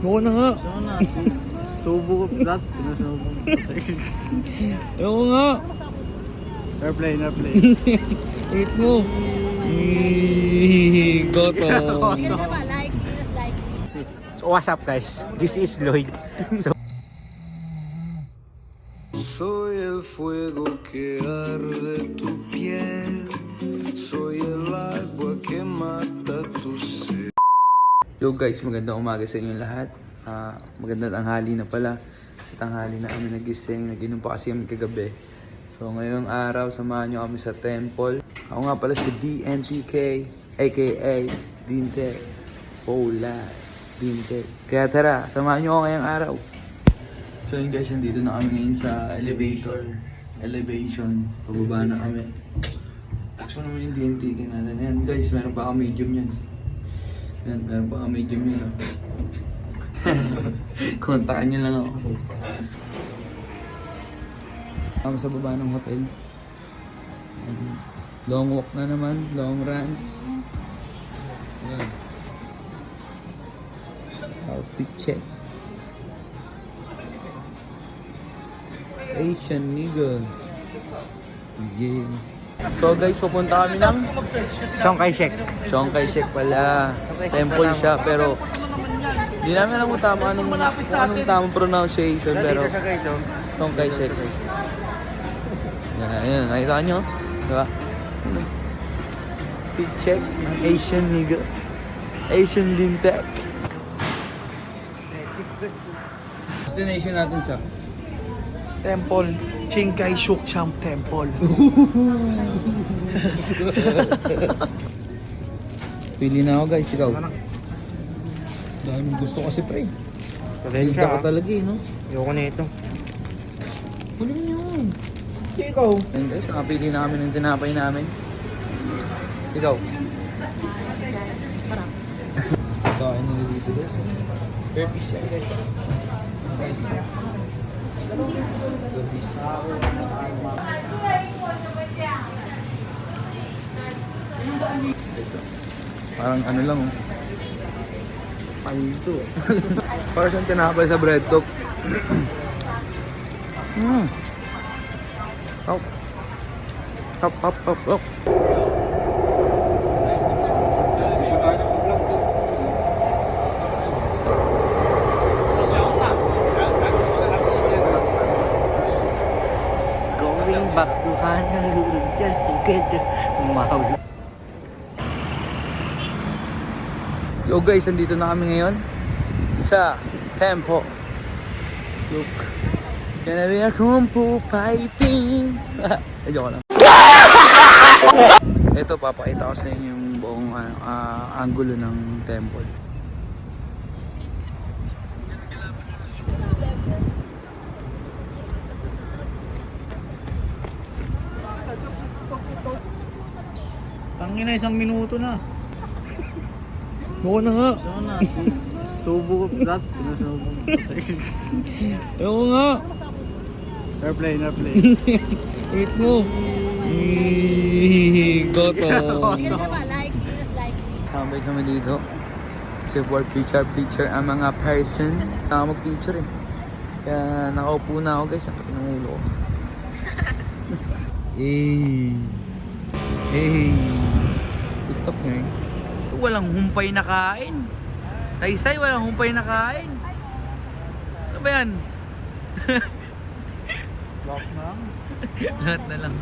Oo na nga. Sana, subo ko that. Sinusubo ko sa'yo. Oo nga. Airplay. Eat mo. Goto. So what's up guys? This is Lloyd. Soy el fuego que arde tu piel, soy el agua que mata tu sed. Yo guys, magandang umaga sa inyong lahat. Magandang tanghali na pala. Sa tanghali na kami nagising, nag-inom pa kasi kami kagabi. So ngayong araw, samahan nyo kami sa temple. Ako nga pala si DNTK, aka Dinte Pola Dinte. Kaya tara, samahan nyo ako ngayong araw. So yun guys, nandito na kami ngayon sa elevation. Pababa na kami. Takso naman yung DNTK natin. Yan guys, meron pa ako medium yan. Yan, meron pa ako medium yan. Kontakan nyo lang ako. Kami sa baba ng hotel. Long walk na naman, long run. Yan. Outfit check. Asian nigga. Yeah. So guys, pupunta kami ng Chiang Kai-shek pala. Temple siya, pero hindi namin alam kung anong tamang pronunciation, pero Chiang Kai-shek. Yan, nakita nyo? Diba? Fit check, Asian nigga. Asian Dintek. Destination natin sa Temple. Chiang Kai-shek Temple. Pili na ako guys, ikaw. Dahil gusto kasi pre. Pinta ko talaga eh, no? Ayoko na ito. Ano yun? Ikaw. Ayun guys, nakapili na kami ng tinapay namin. Ikaw. Sarap. Kain nila dito guys. Per piece yan guys. Guys. Per piece. Parang ano lang oh. Palito. Parang siyang tinapay sa bread cook. Hop. Hop. Going back to Honolulu just to get the mahal. Yo guys, nandito na kami ngayon sa tempo. Look. Gonna be a kung fu fighting. Joke lang. Ito, papakita ko sa inyo yung buong angulo ng temple. Tangina, 1 minuto na. Oo na nga. Sana, subo ko that. Sinusubo ko sa'yo. Oo nga. Airplay. Eat mo. Goto. Tambay kami dito. Kasi for picture ang mga person. Naka mag-picture eh. Kaya nakaupo na ako guys. Ang pati ng ulo ko. TikTok nga eh. Walang humpay na kain. Saysay, walang humpay na kain. Ano ba yan? Lock na lang. Lahat na lang.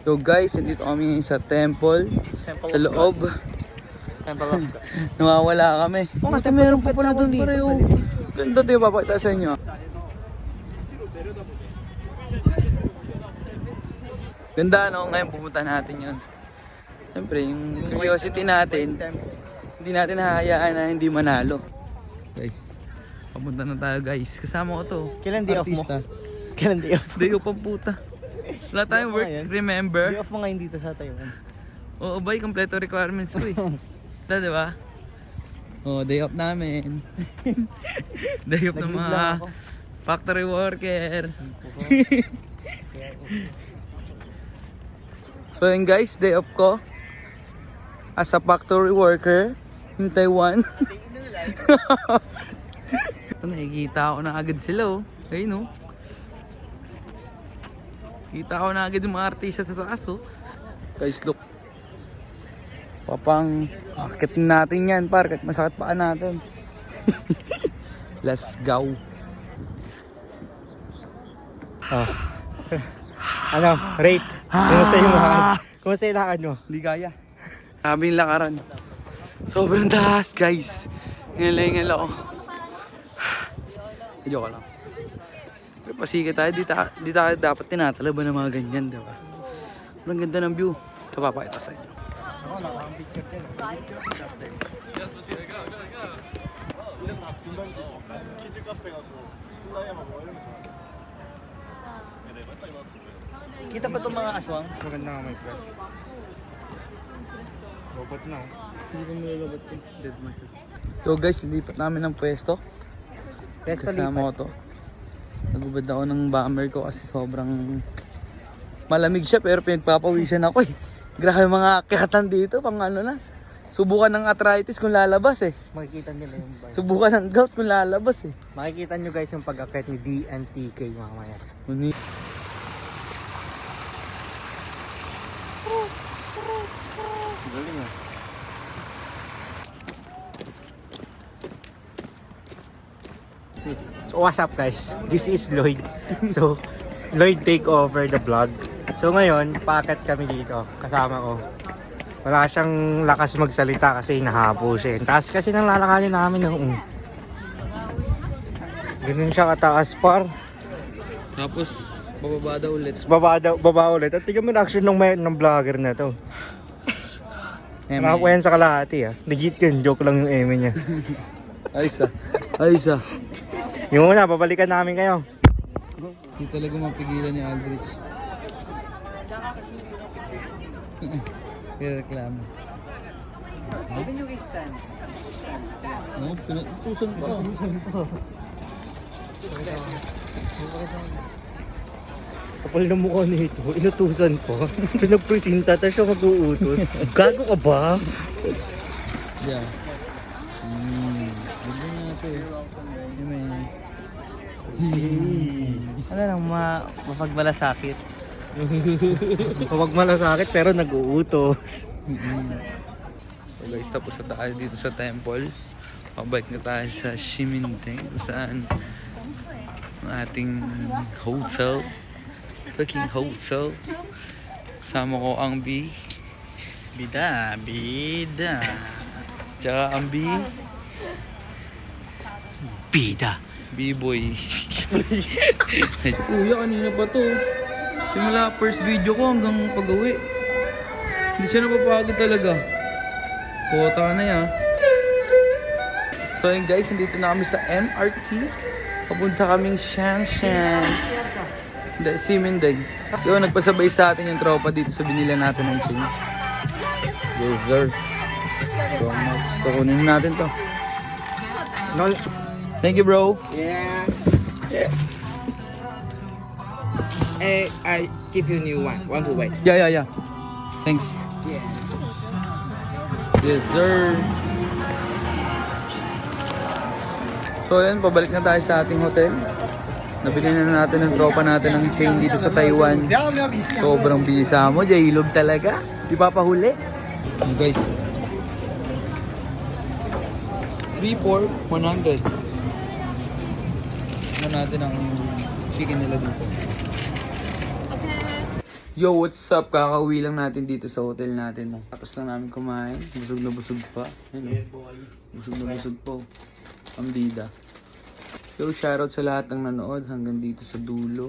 So guys, nandito kami ngayon sa temple. Sa loob. Nawawala kami. Ate, meron pa pala doon pareho. Ganda ito yung papakita sa inyo. Ganda no, ngayon pumunta natin yun. Siyempre, yung curiosity natin, hindi natin hahayaan na hindi manalo. Guys, papunta na tayo guys. Kasama ko to. Kailan day off mo? Kailan day off? Day off ang puta. Wala tayong work, remember? Day off mo ngayon dito sa Taiwan. Oo ba, kompleto requirements ko eh. Diba? Oh, day off namin. Day off ng mga Factory worker. So yun guys, day off ko as a factory worker in Taiwan. Nakikita ko na agad sila oh. Ayun oh. Kita ko na agad yung mga artista sa taas oh. Guys look. Papang akitin natin yan par, kahit masakit paan natin. Let's go. Oh. Ano, rate. Kumusta yung lakad? Kumusta yung lakad mo? Hindi kaya. Sabi yung lakaran. Sobrang taas guys. Ngalingal ako. Joke lang. Pero pasika tayo, di tayo dapat tinatalaban ng mga ganyan, diba? Ang ganda ng view. Ito papakita sa inyo. Kita ba itong mga aswang? Maganda nga may friend. Robot na oh. Hindi ko nilalabot ko. Dead myself. So guys, lilipat namin ng pwesto. Pwesto Kasama ko to. Nagubad ako ng bomber ko kasi sobrang malamig siya pero pinagpapawisan ako eh. Grabe mga akyatan dito, pang ano na. Subukan ng arthritis kung lalabas eh. Makikita nyo na yung bike. Subukan ng gout kung lalabas eh. Makikita nyo guys yung pag-akit ni DNTK mamaya. Uni. Galing ah. So what's up guys? This is Lloyd. So Lloyd take over the vlog. So ngayon, paakyat kami dito kasama ko. Wala siyang lakas magsalita kasi nahapo siya. Taas kasi nang lalakarin namin noong. Ganun siya kataas par. Tapos, bababa daw ulit. Tapos baba ulit. At tignan mo na action ng vlogger na to. Nakakuha yan sa kalahati ah. Legit yun, joke lang yung eme niya. Ayos ah. Ayos ah. Yung una, babalikan namin kayo. Hindi talaga mapigilan ni Aldrich. Reklamo. Pwede nyo i-stand. No? Pinutusan ko. Kapal na mukha nito, inutusan ko. Pinagpresinta, tapos siya mag-uutos. Gago ka ba? Yeah. Ganda nga ito eh. Ano lang, mapagmalasakit. Mapagmalasakit pero nag-uutos. So guys, tapos na tayo dito sa temple. Pabalik na tayo sa Shiminteng kung saan ang ating hotel. Fucking hotel. Kasama ko ang B. Bida. Tsaka ang B. Bida. B-boy. Kuya, kanina pa to. Simula first video ko hanggang pag-uwi. Hindi siya napapagod talaga. Kota na yan. So yun guys, nandito na kami sa MRT. Papunta kaming Shanshan. Simindeng. Yun, nagpasabay sa atin yung tropa dito sa binila natin ng chain. Yes sir. So, gusto kunin natin to. No. Thank you bro. Yeah. I give you new one. Want to wait? Yeah. Thanks. Yeah. Yes sir. So yan, pabalik na tayo sa ating hotel. Nabili na natin ng tropa natin ng chain dito sa Taiwan. Sobrang bisa mo, J-Log talaga. Di pa pahuli. Guys. 3-4-100. Ano natin ang chicken nila dito. Yo, what's up? Kakauwi lang natin dito sa hotel natin. Tapos lang namin kumain. Busog na busog pa. Busog na busog po. Ang bida. Yo, shoutout sa lahat ng nanood hanggang dito sa dulo.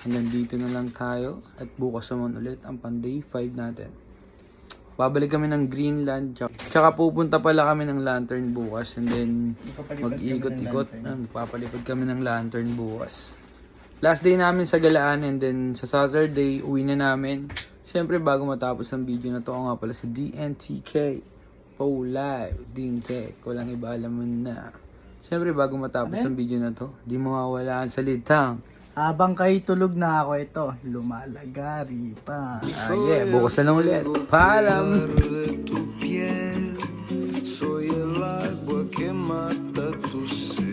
Hanggang dito na lang tayo. At bukas naman ulit ang Panday 5 natin. Babalik kami ng Greenland. Tsaka pupunta pala kami ng Lantern bukas. And then mag-ikot-ikot. Papalipad kami ng Lantern bukas. Last day namin sa Galaan. And then sa Saturday, uwi na namin. Siyempre bago matapos ang video na to, ako nga pala si DNTK. Po live, Dintech. Walang iba, alam mo na. Siyempre, bago matapos ang video na to, di mawawala ang salitang. Habang kayo tulog na ako ito, lumalagari pa. Yeah, bukas na lang ulit. Paalam! de tu piel, soy el agua que mata tu sed.